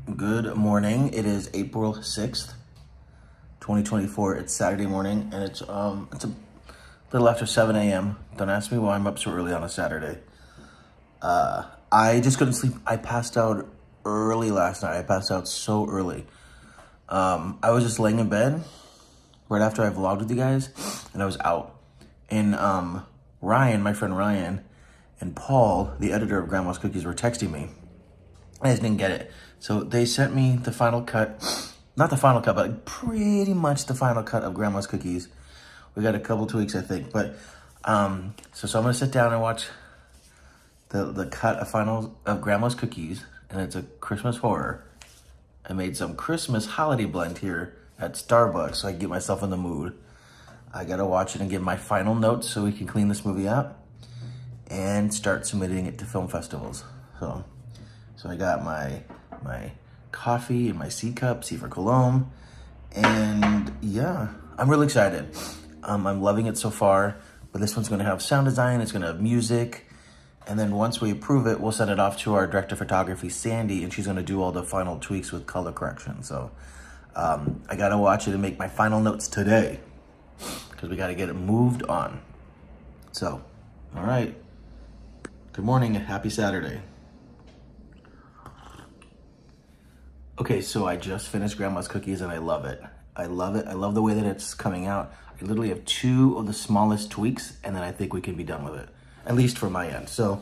Good morning. It is April 6th, 2024. It's Saturday morning, and it's a little after 7 a.m. Don't ask me why I'm up so early on a Saturday. I just couldn't sleep. I passed out early last night. I passed out so early. I was just laying in bed right after I vlogged with you guys, and I was out. And Ryan, my friend Ryan, and Paul, the editor of Grandma's Cookies, were texting me. I just didn't get it. So they sent me the final cut. Not the final cut, but pretty much the final cut of Grandma's Cookies. We got a couple tweaks, I think. But so I'm gonna sit down and watch the cut of Grandma's Cookies, and it's a Christmas horror. I made some Christmas holiday blend here at Starbucks so I can get myself in the mood. I gotta watch it and give my final notes so we can clean this movie up and start submitting it to film festivals. So I got my coffee in my C cup, C for Coulombe, and yeah, I'm really excited. I'm loving it so far, but this one's gonna have sound design, it's gonna have music, and then once we approve it, we'll send it off to our director of photography, Sandy, and she's gonna do all the final tweaks with color correction. So I gotta watch it and make my final notes today, because we gotta get it moved on. So, all right, good morning and happy Saturday. Okay, so I just finished Grandma's Cookies and I love it. I love it. I love the way that it's coming out. I literally have 2 of the smallest tweaks and then I think we can be done with it, at least from my end. So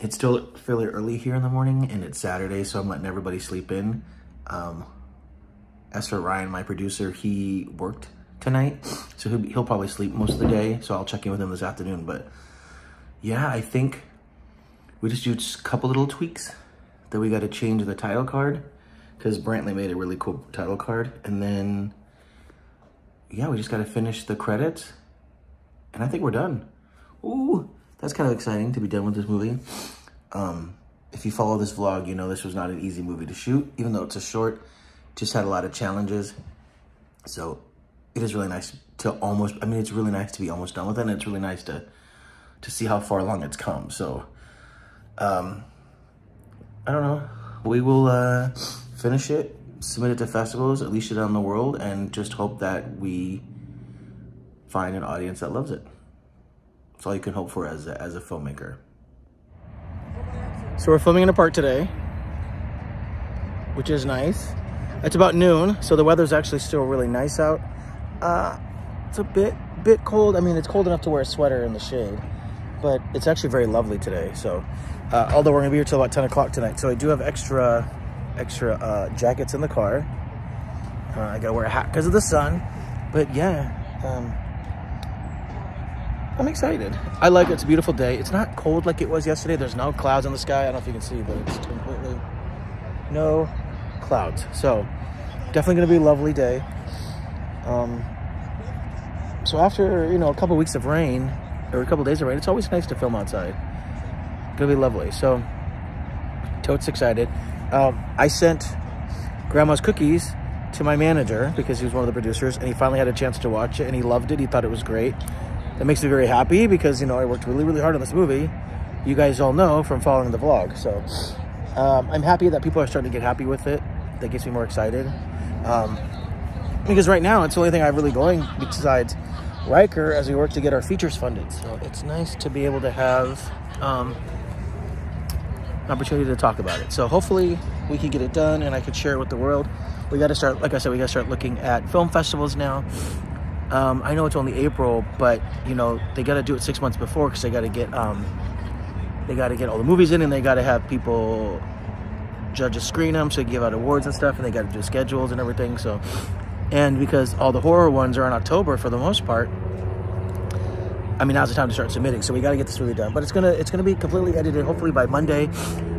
it's still fairly early here in the morning and it's Saturday, so I'm letting everybody sleep in. As for Ryan, my producer, he worked tonight, so he'll probably sleep most of the day, so I'll check in with him this afternoon. But yeah, I think we just do a couple little tweaks. Then we got to change the title card because Brantley made a really cool title card. And then, yeah, we just got to finish the credits. And I think we're done. Ooh, that's kind of exciting to be done with this movie. If you follow this vlog, you know this was not an easy movie to shoot, even though it's a short. Just had a lot of challenges. So it is really nice to it's really nice to be almost done with it. And it's really nice to see how far along it's come. So, I don't know. We will finish it, submit it to festivals, unleash it on the world, and just hope that we find an audience that loves it. That's all you can hope for as a filmmaker. So we're filming in a park today, which is nice. It's about noon, so the weather's actually still really nice out. It's a bit cold. I mean, it's cold enough to wear a sweater in the shade, but it's actually very lovely today. So, although we're gonna be here till about 10 o'clock tonight. So I do have extra jackets in the car. I gotta wear a hat because of the sun, but yeah, I'm excited. I like it, it's a beautiful day. It's not cold like it was yesterday. There's no clouds in the sky. I don't know if you can see, but it's completely no clouds. So definitely gonna be a lovely day. So after, a couple weeks of rain, or a couple days of rain, it's always nice to film outside. Gonna be lovely. So totes excited. I sent Grandma's Cookies to my manager because he was one of the producers, and he finally had a chance to watch it and he loved it. He thought it was great. That makes me very happy because I worked really, really hard on this movie. You guys all know from following the vlog. So I'm happy that people are starting to get happy with it. That gets me more excited. Because right now it's the only thing I have really going besides Riker as we work to get our features funded. So it's nice to be able to have an opportunity to talk about it. So hopefully we can get it done and I can share it with the world. We got to start, like I said, we got to start looking at film festivals now. I know it's only April, but they got to do it 6 months before because they got to get all the movies in, and they got to have people, judges screen them, so they give out awards and stuff, and they got to do schedules and everything. So, and because all the horror ones are in October for the most part, now's the time to start submitting. So we got to get this really done. But it's gonna be completely edited. Hopefully by Monday,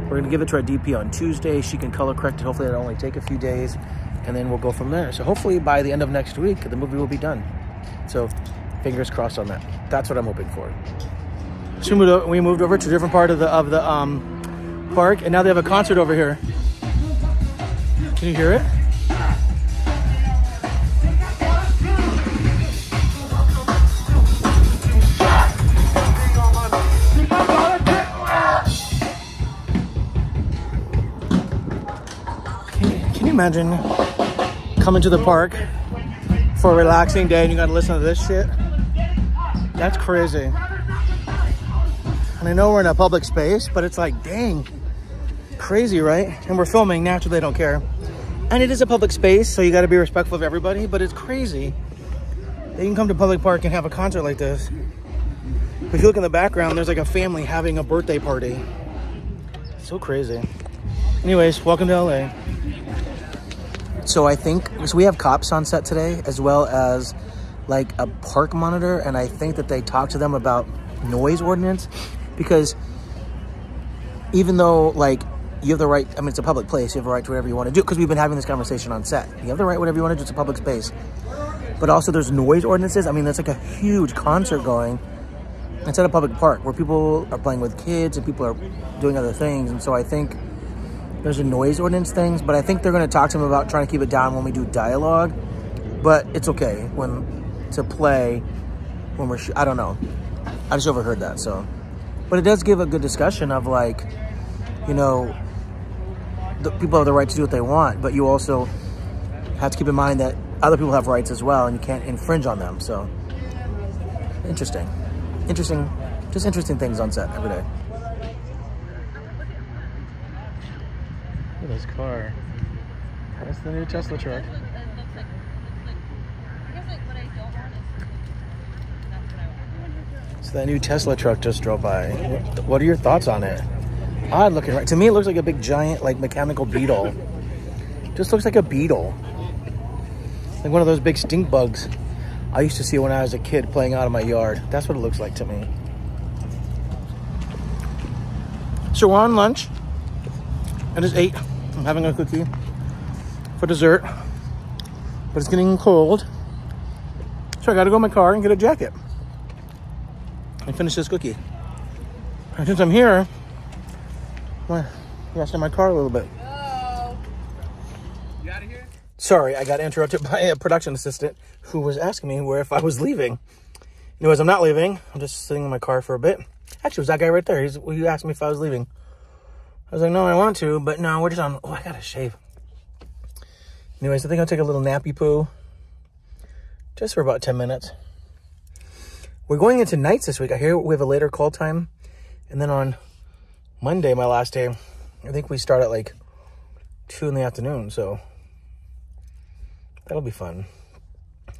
we're gonna give it to our DP on Tuesday. She can color correct it. Hopefully it'll only take a few days, and then we'll go from there. So hopefully by the end of next week, the movie will be done. So fingers crossed on that. That's what I'm hoping for. So we moved over to a different part of the park, and now they have a concert over here. Can you hear it? imagine coming to the park for a relaxing day and you gotta listen to this shit? That's crazy. And I know we're in a public space, but it's like, dang, crazy, right? And we're filming, naturally they don't care. And it is a public space, so you gotta be respectful of everybody, but it's crazy that you can come to public park and have a concert like this. If you look in the background, there's like a family having a birthday party. So crazy. Anyways, welcome to LA. So we have cops on set today, as well as like a park monitor, and I think that they talk to them about noise ordinance, because even though like you have the right, I mean, it's a public place, you have the right to whatever you want to do, because we've been having this conversation on set. You have the right whatever you want to do, it's a public space. But also there's noise ordinances. I mean, that's like a huge concert going. It's at a public park where people are playing with kids and people are doing other things. And so I think there's a noise ordinance things, but I think they're going to talk to them about trying to keep it down when we do dialogue. But it's okay to play when we're, I don't know. I just overheard that, so. But it does give a good discussion of like, you know, the people have the right to do what they want, but you also have to keep in mind that other people have rights as well and you can't infringe on them, so. Interesting, just interesting things on set every day. Look at this car. That's the new Tesla truck. So that new Tesla truck just drove by. What are your thoughts on it? Odd looking, right? To me, it looks like a big giant, like mechanical beetle. Just looks like a beetle. Like one of those big stink bugs I used to see when I was a kid playing out in my yard. That's what it looks like to me. So we're on lunch. It is 8. I'm having a cookie for dessert, but it's getting cold. So I gotta go in my car and get a jacket and finish this cookie. And since I'm here, well, I gotta stay in my car a little bit. Hello. You out of here? Sorry, I got interrupted by a production assistant who was asking me if I was leaving. Anyways, I'm not leaving. I'm just sitting in my car for a bit. Actually, it was that guy right there. He asked me if I was leaving. I was like, no, I want to, but no, we're just on. Oh, I gotta shave. Anyways, I think I'll take a little nappy poo. Just for about 10 minutes. We're going into nights this week. I hear we have a later call time. And then on Monday, my last day, I think we start at like 2 in the afternoon. So that'll be fun.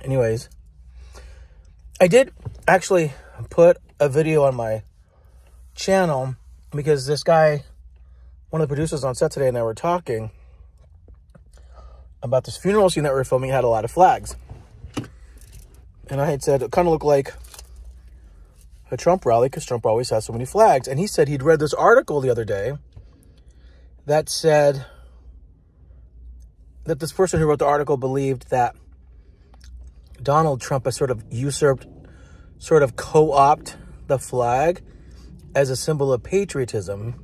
Anyways, I did actually put a video on my channel because this guy, one of the producers on set today, and I were talking about this funeral scene that we were filming. Had a lot of flags. And I had said it kind of looked like a Trump rally because Trump always has so many flags. And he said he'd read this article the other day that said that this person who wrote the article believed that Donald Trump has sort of usurped, sort of co-opt the flag as a symbol of patriotism.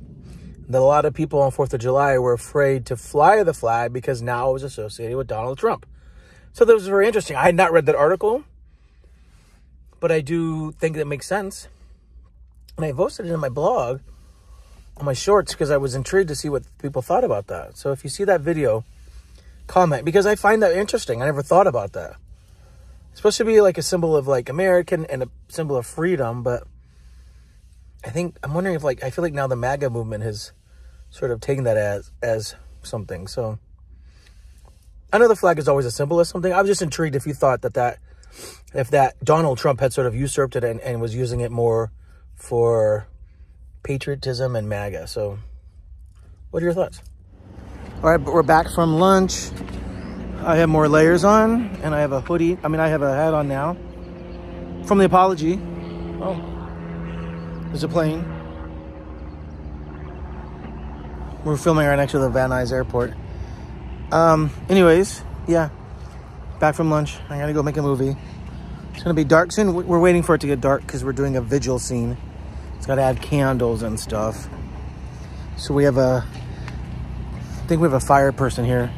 That a lot of people on 4th of July were afraid to fly the flag because now it was associated with Donald Trump. So that was very interesting. I had not read that article, but I do think that makes sense. And I posted it in my blog, on my shorts, because I was intrigued to see what people thought about that. So if you see that video, comment, because I find that interesting. I never thought about that. It's supposed to be like a symbol of like American and a symbol of freedom, but I'm wondering if like, I feel like now the MAGA movement has sort of taken that as something. So I know the flag is always a symbol of something. I was just intrigued if you thought if that Donald Trump had sort of usurped it and was using it more for patriotism and MAGA. So what are your thoughts? All right, but we're back from lunch. I have more layers on and I have a hoodie. I mean, I have a hat on now from the apology. Oh, there's a plane. We're filming right next to the Van Nuys Airport. Anyways, yeah, back from lunch. I gotta go make a movie. It's gonna be dark soon. We're waiting for it to get dark because we're doing a vigil scene. It's gotta add candles and stuff. So we have I think we have a fire person here.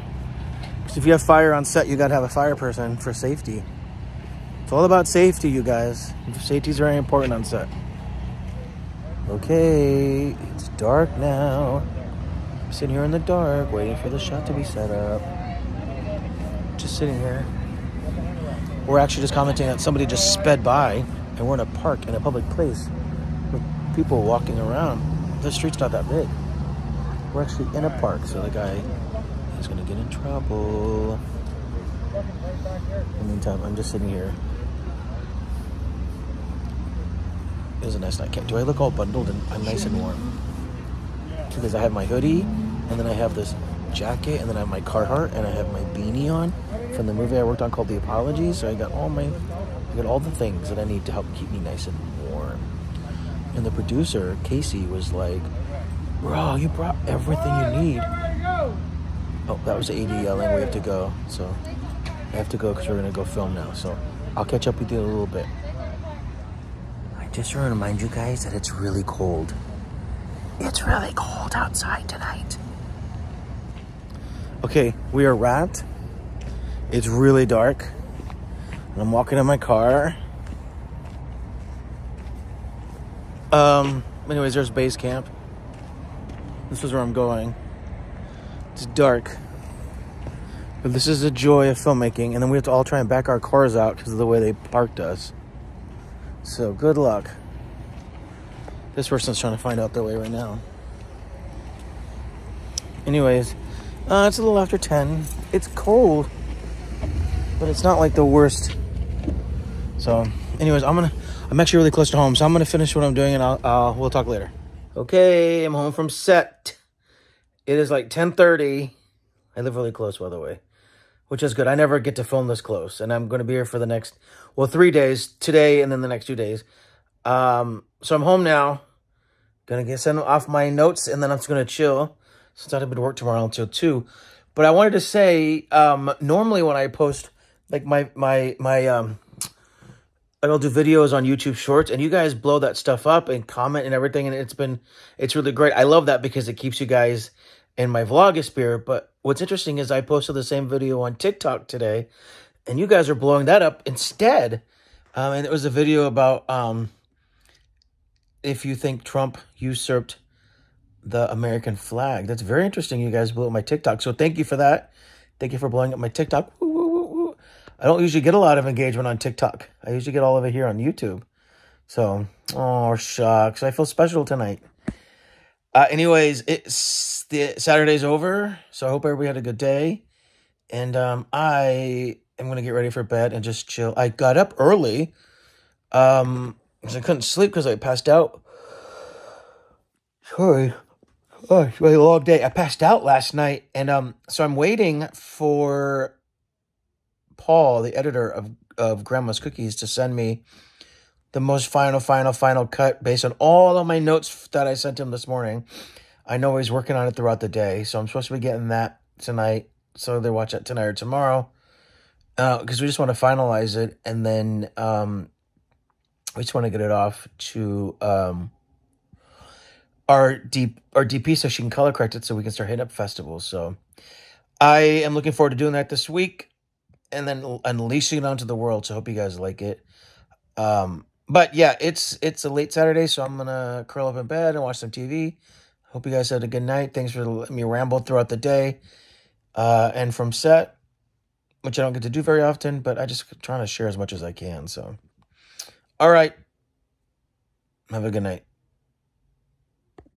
Because if you have fire on set, you gotta have a fire person for safety. It's all about safety, you guys. Safety is very important on set. Okay, it's dark now. I'm sitting here in the dark, waiting for the shot to be set up. just sitting here. We're actually just commenting that somebody just sped by, and we're in a park in a public place with people walking around. The street's not that big. We're actually in a park, so the guy is going to get in trouble. In the meantime, I'm just sitting here. It was a nice night. Do I look all bundled? And I'm nice and warm. Because I have my hoodie, and then I have this jacket, and then I have my Carhartt, and I have my beanie on from the movie I worked on called The Apology. So I got all the things that I need to help keep me nice and warm. And the producer, Casey, was like, "Bro, you brought everything you need." Oh, that was the AD yelling, we have to go. So I have to go because we're going to go film now. So I'll catch up with you in a little bit. I just want to remind you guys that it's really cold. It's really cold outside tonight. Okay, we are wrapped. It's really dark. I'm walking in my car. Anyways, there's base camp. This is where I'm going. It's dark. But this is the joy of filmmaking. And then we have to all try and back our cars out because of the way they parked us. So good luck. This person's trying to find out their way right now. Anyways, it's a little after 10. It's cold, but it's not like the worst. So, anyways, I'm actually really close to home, so I'm gonna finish what I'm doing, and we'll talk later. Okay, I'm home from set. It is like 10:30. I live really close, by the way, which is good. I never get to film this close, and I'm gonna be here for the next 3 days, today and then the next 2 days. So I'm home now. Gonna send off my notes, and then I'm just gonna chill since I have to work tomorrow until 2. But I wanted to say, normally when I post like I'll do videos on YouTube Shorts, and you guys blow that stuff up and comment and everything, and it's really great. I love that because it keeps you guys in my vlogosphere. But what's interesting is I posted the same video on TikTok today, and you guys are blowing that up instead. And it was a video about if you think Trump usurped the American flag. That's very interesting. You guys blew up my TikTok. So thank you for that. Thank you for blowing up my TikTok. Woo, woo, woo, woo. I don't usually get a lot of engagement on TikTok. I usually get all of it here on YouTube. So, oh, shucks. I feel special tonight. Anyways, Saturday's over. So I hope everybody had a good day. And I am going to get ready for bed and just chill. I got up early. Because I couldn't sleep because I passed out. Sorry. Oh, it's a really long day. I passed out last night. And so I'm waiting for Paul, the editor of Grandma's Cookies, to send me the most final cut based on all of my notes that I sent him this morning. I know he's working on it throughout the day. So I'm supposed to be getting that tonight. So they watch it tonight or tomorrow. Because we just want to finalize it. And then we just want to get it off to our DP so she can color correct it so we can start hitting up festivals. So I am looking forward to doing that this week and then unleashing it onto the world. So I hope you guys like it. But yeah, it's a late Saturday, so I'm going to curl up in bed and watch some TV. Hope you guys had a good night. Thanks for letting me ramble throughout the day. And from set, which I don't get to do very often, but I just trying to share as much as I can. So, all right. Have a good night.